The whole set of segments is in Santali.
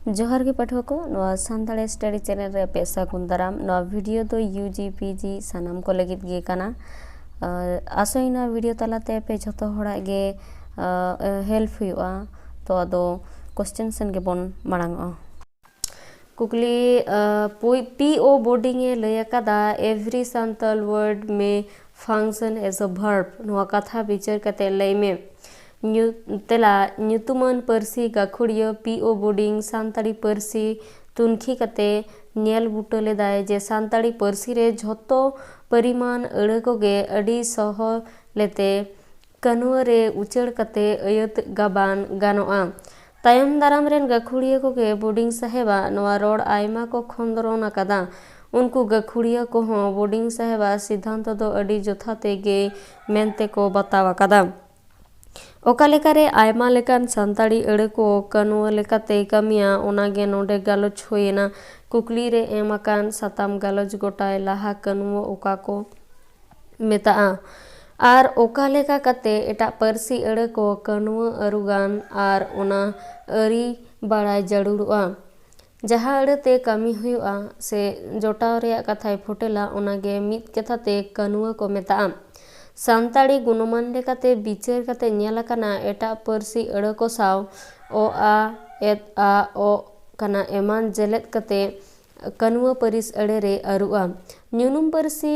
जोहार के पाठवा को नवा सानताड़ी स्टडी चैनल रे पे सागुन दाराम नवा वीडियो दो यूजी पीजी सानाम को लगित गे काना आसोई नवा वीडियो तालाते पे जतो होड़ा गे हेल्प हुआ तो अदो क्वेश्चन सन के बन मांगो कुकली पीओ बोर्डिंग ए लय कादा एवरी सांतल वर्ड में फंक्शन एज अ वर्ब नवा कथा विचार कते लय में तेला ᱧᱩᱛᱩᱢᱟᱱ ᱯᱟᱹᱨᱥᱤ ᱜᱟᱹᱠᱷᱩᱲᱤᱭᱟᱹ पीओ बोर्डिंग सानताड़ी पार्सी तुनखी कते नेल बुटा लेदाय जे सानताड़ी पार्सी रे झोतो परिमाण अड़े कोगे अड़ी सहलेते कनुआ रे उचड़ कते अयत गाबान गानोआ तायम दाराम रेन गाखुड़िया कोगे बोर्डिंग साहेबा नवा रोड आयमा को खंदरोन अकादा उनको गाखुड़िया को हों बोर्डिंग साहेबा सिद्धांत दो अड़ी जोथाते गे मेनते को बतावा कदा ओका लेकारे आयमा लेकान सानताड़ी अड़े को कनुआ लेकाते कमिया ओनागे नोडे गालोच होयेना कुकली रे एमाकान साताम गालोच गोटाय लाहा कनुआ ओका को मेताआ आर ओका लेका कते एटा पार्सी अड़े को कनुआ अरुगान आर ओना अरी बाड़ाय जड़ुरुआ जहाँ अड़ते कमी हुआ से जोटाव रे कथाय फोटेला ओनागे मित कथाते कनुआ को मेताआ सानताड़ी गुणमान लेकाते बिचार कते नेलाकाना एटा पार्सी अड़े को साव ओ आ एत आ ओ कना एमान जेलेत कते कनुआ परिस अड़े रे अरुआ न्यूनुम पार्सी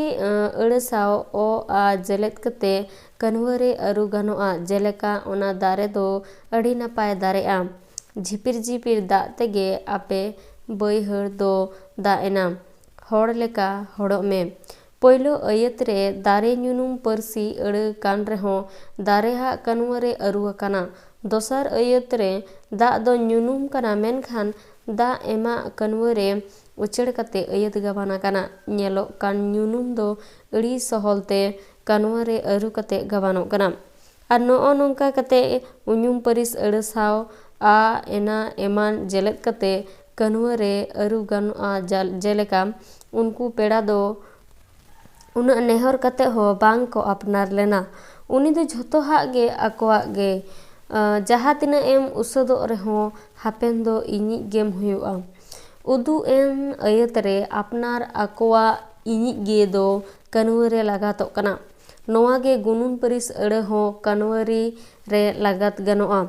अड़े साव ओ आ जेलेत कते कनुआ रे अरु गानोआ जेलेका ओना दारे दो अड़ी नापाय दारेआ झिपिर झिपिर दा तेगे आपे बैहर दो दाएना होड़ लेका होड़ो में पहलो अयत रे दारे न्यूनुम पार्सी अड़े कान रेहों दारे हा कनुआ रे अरुआ काना दोसर अयत रे दा दो न्यूनुम काना मेनखान दा एमा कनुआ रे उचड़ कते अयत गाबाना काना नेलो कान न्यूनुम दो अड़ी सहलते कनुआ रे अरु कते गाबानो काना आर नो नोंका कते उन्युम पारिस अड़े साव आ एना एमान जेलेत कते कनुआ रे अरु गानोआ जेलेका उनको पेड़ा दो उन नेहर कते हो बांग को अपनार लेना उनी दो झोतो हाग गे आकोआ गे जहाँ तिना एम उसदो रेहो हापेन दो इनी गेम हुआ उदू एम अयत रे अपनार आकोआ इनी गे दो कनुआ लगातो कना नोआ गे गुनुन परिस अड़े हो कनुआरी रे लागत गनोआ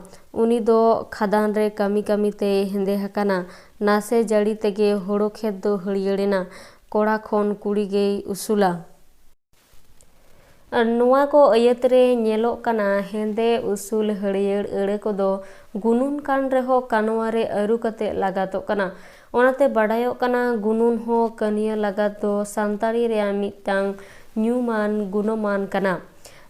उनी दो खादान रे कमी कमी ते हेंदे हकाना नासे जड़ी तेगे होड़ो खेत दो हड़ियड़ेना कोड़ा खोन कुड़ी गे उसूला नोआ को अयत रे नेलो काना हेंदे उसूल हड़ियड़ अड़े को दो गुनुन कान रेहो कनुआ रे अरु कते लगातो कना ओनाते बाडायो कना गुनुन हो कनिया लागत दो सानताड़ी रे मिटांग न्यूमान गुणमान कना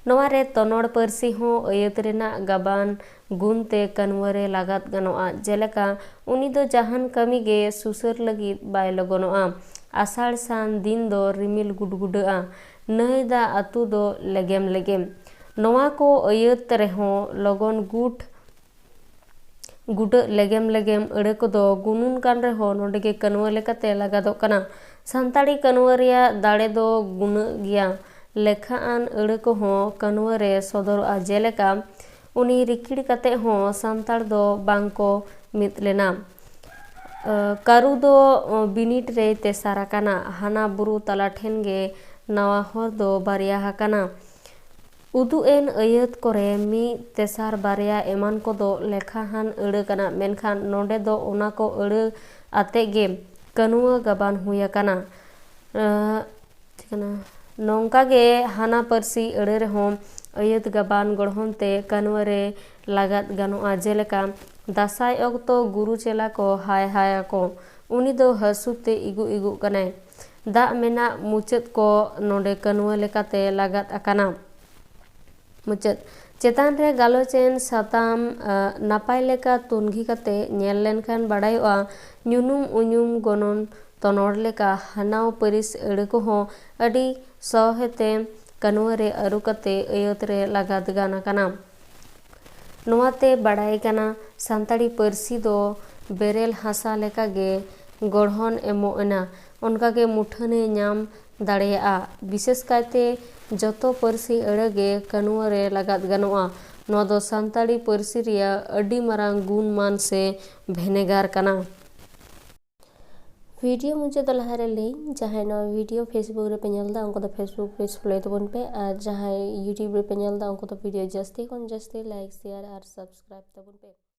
नोआ रे तनोड़ पार्सी हो अयत रेना गाबान गुनते कनुआ रे लागत गनोआ जेलेका उनी दो जहान कमी गे सुसर लगित बाय लगनोआ आषाढ़ सान दिन दो रिमिल गुडगुडा नई दा अतु दो लेगेम लेगेम नोआ को अयत रेहों लगन गुड लेगेम लेगेम अड़े को दो गुनुन कान रेहों नोडेगे कनुआ लेकाते लगादो कना सानताड़ी कनुआ रिया दाड़े दो गुण गिया लेखा आन अड़े को हों कनुआ रे सदरआ जेलेका उनी रिकिड़ कते हों सानताड़ दो बांको मित लेना कारू दो बिनिट रे तेसारा काना हाना बुरु तला ठेन गे नवा हर दो बारिया हकाना उदु एन अयत करे मी तेसार बारिया एमान को दो लेखा हान अड़े काना मेनखान नोडे दो ओना को अड़े आते गे कनुआ गाबान हुया काना नौका गे हाना पार्सी अड़े रेहों अयत गाबान गढ़ोन ते कनुआ रे लागत गानोआ जेलेका दासाय अक्तो गुरु चेला को हाय हाय को उनी दो हसुते इगु इगु कने दा मेना मुचत को नोडे कनुआ लेकाते लागत अकाना मुचत चेतान रे गालोचेन साताम नापाय लेका तुनगी कते नेल लेनखान बाडायोआ न्यूनुम उन्युम गनन तनोड़ लेका हनाव परिस अड़े को हो अड़ी सहते कनुआ रे अरु कते अयत रे लागत गाना काना नोआते बाडाय काना सानताड़ी पार्सी दो बेरेल हासा लेका गे गढ़न एमो एना उनका के मुठने नाम दाड़ेया विशेष कायते जतो पार्सी अड़े गे कनुआ रे लागत गनोआ नोआ दो सानताड़ी पार्सी रिया अड़ी मारांग गुण मान से भेनेगार काना। वीडियो मुझे तो लहारे लई जहाँ वीडियो फेसबुक रे पे नेलदा उनको तो फेसबुक पेज फॉलो तबन पे और जहाँ यूट्यूब रे पे नेलदा उनको तो वीडियो जस्ती लाइक शेयर और सब्सक्राइब तबन पे।